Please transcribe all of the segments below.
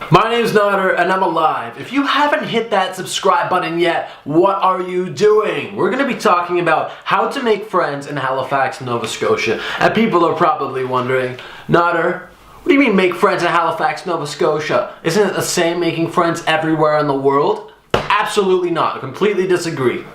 My name's Nader and I'm alive. If you haven't hit that subscribe button yet, what are you doing? We're going to be talking about how to make friends in Halifax, Nova Scotia. And people are probably wondering, Nader, what do you mean make friends in Halifax, Nova Scotia? Isn't it the same making friends everywhere in the world? Absolutely not. I completely disagree.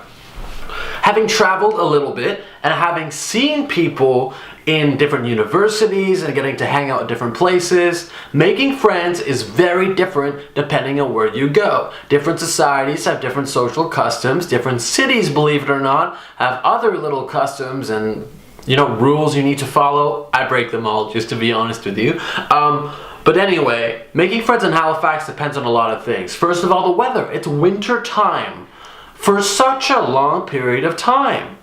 Having traveled a little bit and having seen people in different universities and getting to hang out at different places, making friends is very different depending on where you go. Different societies have different social customs. Different cities, believe it or not, have other little customs and rules you need to follow. I break them all, just to be honest with you. But anyway, making friends in Halifax depends on a lot of things. First of all, the weather. It's winter time for such a long period of time.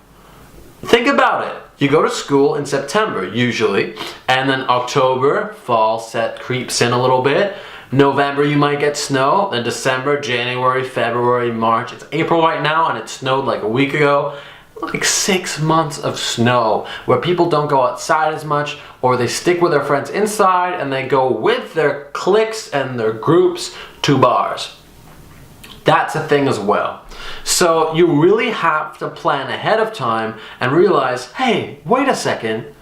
Think about it. You go to school in September, usually, and then October, fall creeps in a little bit. November, you might get snow. Then December, January, February, March. It's April right now, and it snowed like a week ago. Like 6 months of snow where people don't go outside as much, or they stick with their friends inside and they go with their cliques and their groups to bars. That's a thing as well. So you really have to plan ahead of time and realize, hey, wait a second,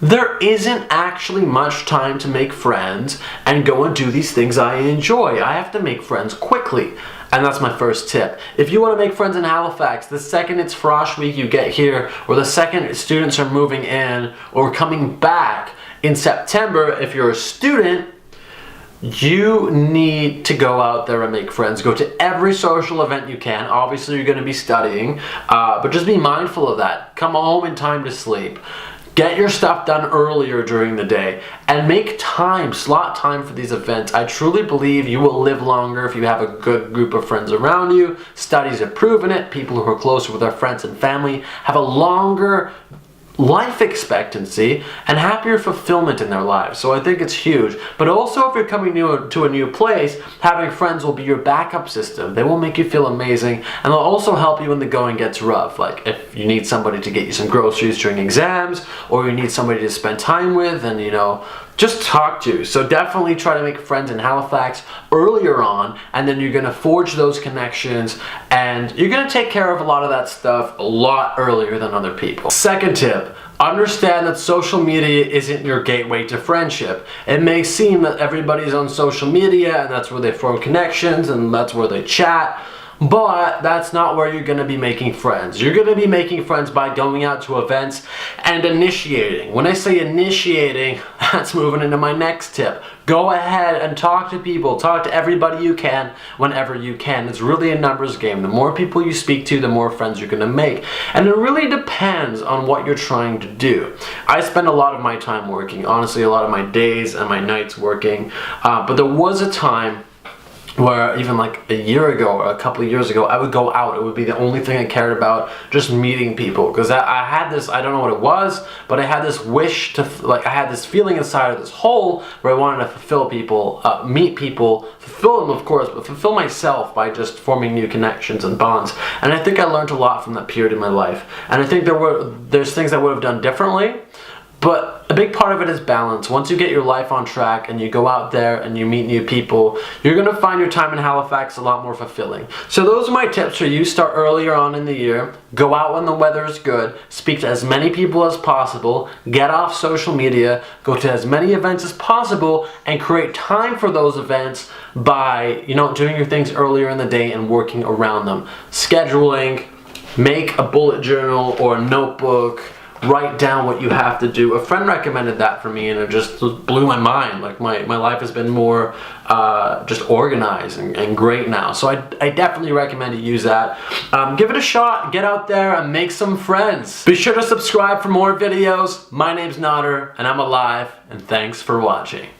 there isn't actually much time to make friends and go and do these things I enjoy. I have to make friends quickly. And that's my first tip. If you want to make friends in Halifax, the second it's Frosh Week you get here, or the second students are moving in or coming back in September, if you're a student, you need to go out there and make friends. Go to every social event you can. Obviously, you're going to be studying, but just be mindful of that. Come home in time to sleep. Get your stuff done earlier during the day and make time, slot time for these events. I truly believe you will live longer if you have a good group of friends around you. Studies have proven it. People who are closer with their friends and family have a longer life expectancy and happier fulfillment in their lives. So I think it's huge. But also, if you're coming to a new place, having friends will be your backup system. They will make you feel amazing, and they'll also help you when the going gets rough. Like if you need somebody to get you some groceries during exams, or you need somebody to spend time with and just talk to. So definitely try to make friends in Halifax earlier on, and then you're going to forge those connections and you're going to take care of a lot of that stuff a lot earlier than other people. Second tip, understand that social media isn't your gateway to friendship. It may seem that everybody's on social media and that's where they form connections and that's where they chat, but that's not where you're going to be making friends. You're going to be making friends by going out to events and initiating. When I say initiating, that's moving into my next tip. Go ahead and talk to people. Talk to everybody you can whenever you can. It's really a numbers game. The more people you speak to, the more friends you're going to make. And it really depends on what you're trying to do. I spend a lot of my time working. Honestly, a lot of my days and my nights working. But there was a time where even like a year ago or a couple of years ago, I would go out. It would be the only thing I cared about, just meeting people. Because I had this, I don't know what it was, but I had this wish to, I had this feeling inside of this hole where I wanted to fulfill people, meet people, fulfill them of course, but fulfill myself by just forming new connections and bonds. And I think I learned a lot from that period in my life. And I think there's things I would have done differently. But a big part of it is balance. Once you get your life on track and you go out there and you meet new people, you're going to find your time in Halifax a lot more fulfilling. So those are my tips for you. Start earlier on in the year. Go out when the weather is good. Speak to as many people as possible. Get off social media. Go to as many events as possible and create time for those events by, doing your things earlier in the day and working around them. Scheduling, make a bullet journal or a notebook. Write down what you have to do. A friend recommended that for me and it just blew my mind. Like my life has been more just organized and great now. So I definitely recommend you use that. Give it a shot. Get out there and make some friends. Be sure to subscribe for more videos. My name's Nader and I'm alive, and thanks for watching.